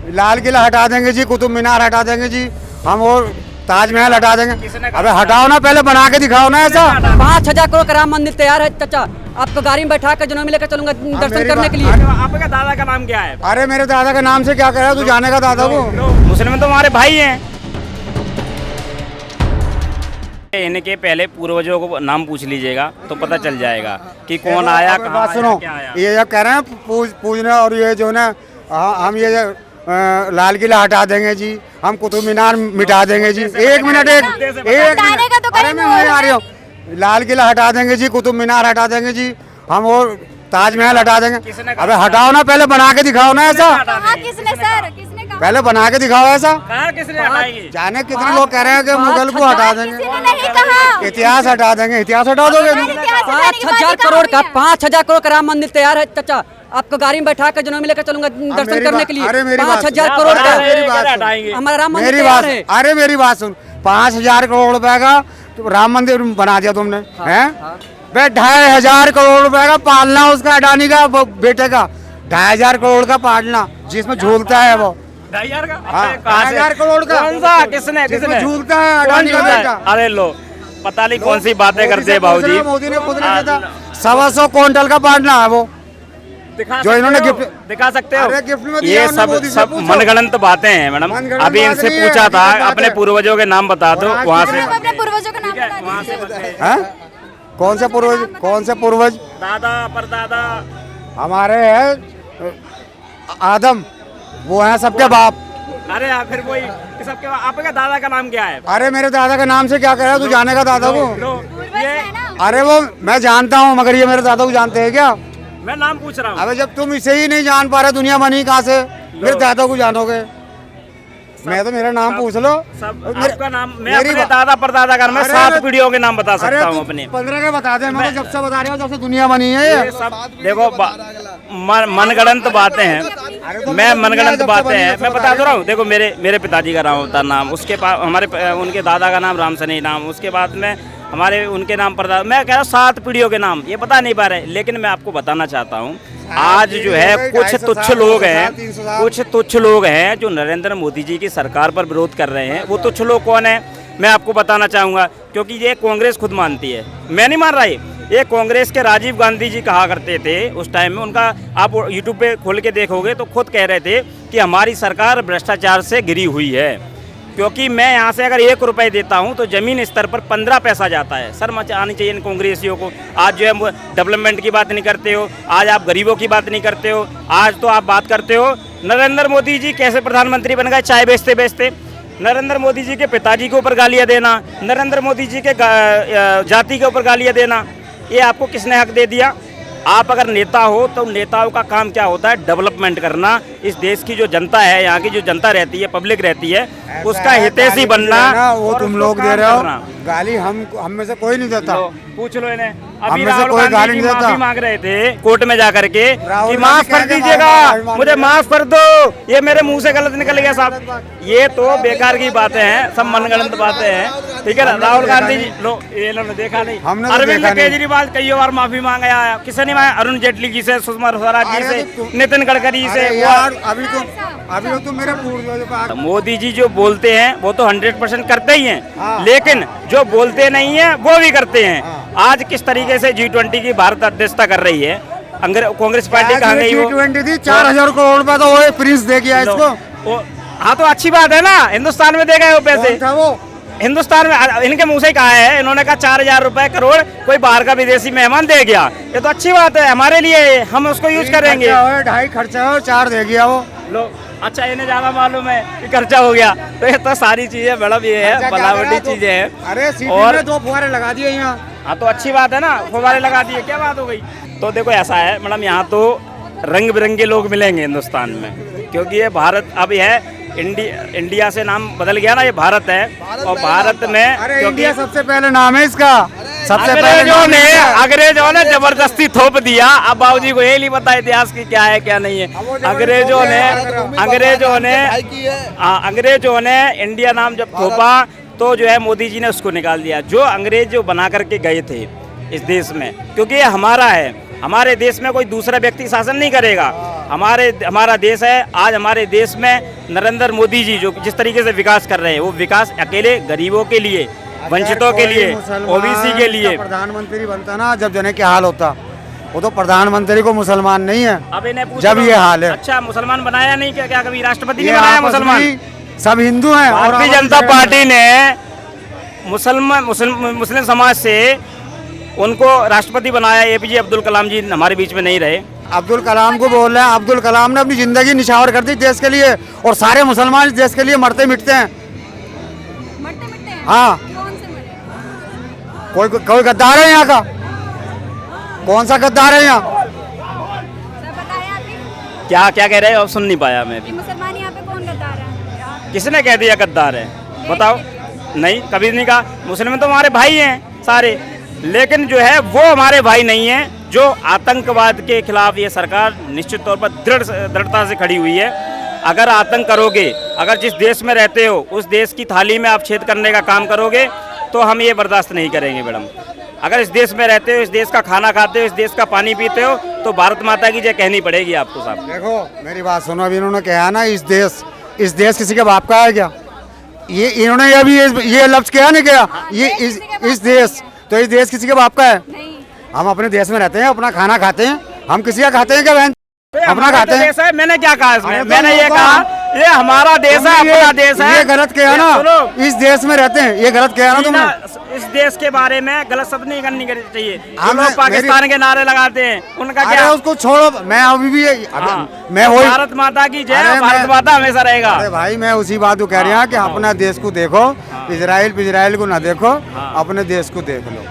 लाल किला हटा देंगे जी, कुतुब मीनार हटा देंगे जी, हम और ताजमहल हटा देंगे। अबे हटाओ ना, पहले बना के दिखाओ ना ऐसा। 5,000 करोड़ का राम मंदिर तैयार है चाचा, आपको गाड़ी में बैठा कर जनों में लेकर चलूंगा दर्शन करने के लिए। आपका दादा का नाम क्या है? अरे मेरे दादा के नाम से क्या कह रहा है तू, जाने का दादा को? मुस्लिम तो हमारे भाई हैं। इनके पहले पूर्वजों को नाम पूछ लीजिएगा तो पता चल जाएगा कि कौन आया, कहाँ बात आया, सुनो, क्या आया। ये जब कह रहे हैं पूजने, और ये जो ना हम ये लाल किला हटा देंगे जी, हम कुतुब मीनार मिटा देंगे जी। एक मिनट, एक मिनट, अरे मैं वहीं आ रही हूँ। लाल किला हटा देंगे जी, कुतुब मीनार हटा देंगे जी, हम और ताजमहल हटा देंगे। अबे हटाओ ना, पहले बना के दिखाओ ना ऐसा। किसने सर, किसने कहा? पहले बना के दिखाओ ऐसा। कहाँ किसने हटाएगी? जाने कितने लोग कह रहे हैं कि मुगल को हटा देंगे, किसी ने नहीं कहा। इतिहास हटा देंगे। इतिहास हटा दोगे? 5,000 करोड़ का 5,000 करोड़ का राम मंदिर तैयार है चाचा, आपको गाड़ी में बैठा कर जनों में लेकर चलूंगा दर्शन करने के लिए। अरे मेरी बात 5,000 करोड़ का मेरी बात सुन। हमारा राम मंदिर मेरी तैयार बात, है। अरे मेरी बात सुन, 5,000 करोड़ रुपए का तो राम मंदिर बना दिया तुमने, हैं? बे 2,500 करोड़ रुपए का पालना उसका, अडानी का बेटे का 2,500 करोड़ का पालना, जिसमें झूलता है वो। 2,500 का? हाँ, अबे कहाँ से? 2,500 करोड़ का। कौन सा? किसने? जिसमें झूलता है अडानी का कौन सा? बेटा। अरे लो, पता नहीं कौन सी बातें करते हैं मोदी बाबूजी। मोदी ने खुद नहीं दिया था, 125 क्विंटल का पालना है वो, दिखा जो सकते इन्होंने हो? गिफ्ट- दिखा सकते हो? अरे गिफ्ट में दिया ये उन्होंने, मोदी से सब पूछो। मनगढ़ंत बातें हैं मैडम। मनगढ़ंत अभी बात इनसे नहीं है, पूछा था हकीकत बात अपने है। पूर्वजों के नाम बता दो, और आज वहाँ की से आप अपने पूर्वजों का नाम ठीक है, बता वहाँ से दीजिए। बताइए। हैं? कौन से पूर्वज? कौन से पूर्वज? दादा परदादा। हमारे है आदम, वो है सबके बाप। अरे यार, फिर वही सबके। आपका दादा का नाम क्या है? अरे मेरे दादा के नाम से क्या कह रहा है तू, जाने का दादा को? लो, ये अरे वो मैं जानता हूँ, मगर ये मेरे दादा को जानते हैं क्या? मैं नाम पूछ रहा हूँ। अबे जब तुम इसे ही नहीं जान पा रहे, दुनिया बनी कहाँ से, मेरे दादा को जानोगे? मैं तो मेरा नाम पूछ लो। सब मेरे- आपका नाम, मैं मेरी अपने बात- दादा परदादा का मैं अरे 7 अरे- पीढ़ियों के नाम बता अरे सकता हूँ तू अपने। 15 के बता दे, मैं तो जब से बता रहा हूँ, जब से दुनिया बनी है ये। ये सब देखो मनगढ़ंत बातें हैं। मैं मनगढ़ंत बातें हैं, मैं बता दो रहा हूँ। देखो मेरे पिताजी का नाम होता नाम, उसके पास उनके दादा का नाम रामसनी नाम, उसके बाद में हमारे उनके नाम पर मैं कह रहा हूँ 7 पीढ़ियों के नाम ये बता नहीं पा रहे। लेकिन मैं आपको बताना चाहता हूँ, आज जो है कुछ तुच्छ लोग हैं, कुछ तुच्छ लोग हैं जो नरेंद्र मोदी जी की सरकार पर विरोध कर रहे हैं। वो तुच्छ लोग कौन है मैं आपको बताना चाहूँगा, क्योंकि ये कांग्रेस खुद मानती है, मैं नहीं मान रहा। ये कांग्रेस के राजीव गांधी जी कहा करते थे उस टाइम में, उनका आप यूट्यूब पे खोल के देखोगे तो खुद कह रहे थे कि हमारी सरकार भ्रष्टाचार से घिरी हुई है, क्योंकि मैं यहाँ से अगर 1 रुपये देता हूँ तो ज़मीन स्तर पर 15 पैसा जाता है। शर्म आनी चाहिए इन कांग्रेसियों को। आज जो है डेवलपमेंट की बात नहीं करते हो, आज आप गरीबों की बात नहीं करते हो, आज तो आप बात करते हो नरेंद्र मोदी जी कैसे प्रधानमंत्री बन गए चाय बेचते बेचते, नरेंद्र मोदी जी के पिताजी के ऊपर गालियाँ देना, नरेंद्र मोदी जी के जाति के ऊपर गालियाँ देना, ये आपको किसने हक दे दिया? आप अगर नेता हो तो नेताओं का काम क्या होता है? डेवलपमेंट करना। इस देश की जो जनता है, यहाँ की जो जनता रहती है, पब्लिक रहती है, उसका हितैषी बनना। वो और तुम उसको लोग काम दे रहे हो करना। गाली, हम में से कोई नहीं देता। पूछ लो इन्हें। हम अभी में से राहुल कोई गाली गांधी जी नहीं देता। माफी मांग रहे थे कोर्ट में जा करके राहुल कि माफ गांधी कर कह के दीजिएगा, माफी मुझे माफ कर दो, ये मेरे मुंह से गलत निकल गया साहब। ये तो बेकार की बातें हैं, सब मनगढ़ंत बातें हैं, ठीक है ना। राहुल गांधी जी लो, ये लोगों ने देखा नहीं। हमने तो अरविंद देखा नहीं। केजरीवाल कई बार माफी मांगे आया, किसे नहीं मांगा? अरुण जेटली जी से, सुषमा स्वराज जी अरे से, तो तुम- नितिन गडकरी से। अरे यार अभी तो तुम मेरे पूर्वजों का मोदी जी जो बोलते हैं वो तो 100% करते ही हैं, हाँ। लेकिन जो बोलते नहीं हैं वो भी करते हैं। आज किस तरीके से G20 की भारत अध्यक्षता कर रही है, कांग्रेस पार्टी कहाँ गई? वो G20 थी, 4,000 करोड़ रुपए तो वो प्रिंस दे गया इसको। हाँ तो अच्छी बात है ना, हिंदुस्तान में दे गए वो पैसे। कौन था वो? हिंदुस्तान में इनके मुंह से ही कहा है, इन्होंने कहा 4,000 रुपए करोड़ कोई बाहर का विदेशी मेहमान दे गया। ये तो अच्छी बात है हमारे लिए, हम उसको यूज करेंगे। 2.5 खर्चा हो, 4 दे गया वो। लो अच्छा, इन्हें ज्यादा मालूम है कि खर्चा हो गया, तो ये तो सारी चीजें मैडम ये है बनावटी चीजें हैं। अरे सीटी और में 2 फुहारे लगा दिए यहाँ। हाँ तो अच्छी बात है ना, फुवारे लगा दिए, क्या बात हो गई? तो देखो ऐसा है मैडम, यहाँ तो रंग बिरंगे लोग मिलेंगे हिंदुस्तान में, क्योंकि ये भारत अब है इंडिया से नाम बदल गया ना, ये भारत है। और भारत में अरे क्योंकि इंडिया सबसे पहले नाम है इसका, सबसे पहले अंग्रेजों ने नाम है। अंग्रेजों ने जबरदस्ती थोप दिया। अब बाबूजी को ये नहीं पता इतिहास की क्या है क्या नहीं है। अंग्रेजों ने इंडिया नाम जब थोपा तो जो है मोदी जी ने उसको निकाल दिया। जो अंग्रेज जो बना करके गए थे इस देश में, क्योंकि ये हमारा है, हमारे देश में कोई दूसरा व्यक्ति शासन नहीं करेगा। हमारा देश है। आज हमारे देश में नरेंद्र मोदी जी जो जिस तरीके से विकास कर रहे हैं, वो विकास अकेले गरीबों के लिए, वंचितों के लिए, ओबीसी के लिए। प्रधानमंत्री बनता ना, जब जने क्या हाल होता, वो तो प्रधानमंत्री को मुसलमान नहीं है। अब इन्हें पूछ जब लो, ये हाल है, अच्छा मुसलमान बनाया नहीं क्या? क्या कभी राष्ट्रपति ये ने बनाया आपस मुसलमान? में सब हिंदू हैं। और भारतीय जनता पार्टी ने मुस्लिम समाज से उनको राष्ट्रपति बनाया। एपीजे अब्दुल कलाम जी हमारे बीच में नहीं रहे। अब्दुल कलाम को बोल रहे हैं, अब्दुल कलाम ने अपनी जिंदगी निछावर कर दी देश के लिए, और सारे मुसलमान इस देश के लिए मरते मिटते हैं। मरते मिटते हैं। हाँ, कौन से मरे? कोई गद्दार है यहाँ का? कौन सा गद्दार है यहाँ? सर बताया आपने? क्या कह रहे हैं? अब सुन नहीं पाया मैं कि भी। मुसलमान यहाँ पे कौन गद्दार है? किसने कह दिया गद्दार है? बताओ। नहीं, कभी नहीं कहा। मुस्लिम तो हमारे भाई हैं सारे, लेकिन जो है वो हमारे भाई नहीं है। जो आतंकवाद के खिलाफ ये सरकार निश्चित तौर पर दृढ़ता से खड़ी हुई है। अगर आतंक करोगे, अगर जिस देश में रहते हो उस देश की थाली में आप छेद करने का काम करोगे, तो हम ये बर्दाश्त नहीं करेंगे मैडम। अगर इस देश में रहते हो, इस देश का खाना खाते हो, इस देश का पानी पीते हो, तो भारत माता की जय कहनी पड़ेगी आपको साहब। देखो मेरी बात सुनो, अभी इन्होंने कहा ना इस देश किसी के बाप का है क्या? ये इन्होंने अभी ये लफ्ज कहा नहीं क्या? ये इस देश, तो इस देश किसी के बाप का है? नहीं। हम अपने देश में रहते हैं, अपना खाना खाते हैं। हम किसी का खाते हैं क्या बहन? अपना खाते हैं। देश है। मैंने क्या कहा इसमें? अरे तो मैंने ये होगा। कहा ये हमारा देश है, अपना देश है। ये गलत किया ना, इस देश में रहते हैं, ये गलत किया ना तुमने। इस देश के बारे में गलत शब्द नहीं करनी चाहिए। जो हाँ, लोग पाकिस्तान के नारे लगाते हैं उनका अरे क्या? उसको छोड़ो, मैं अभी भी मैं वही भारत माता की जय, अरे भारत माता हमेशा रहेगा। अरे भाई मैं उसी बात को कह रहा हूँ कि अपना देश को देखो, इजराइल को ना देखो, अपने देश को देख लो।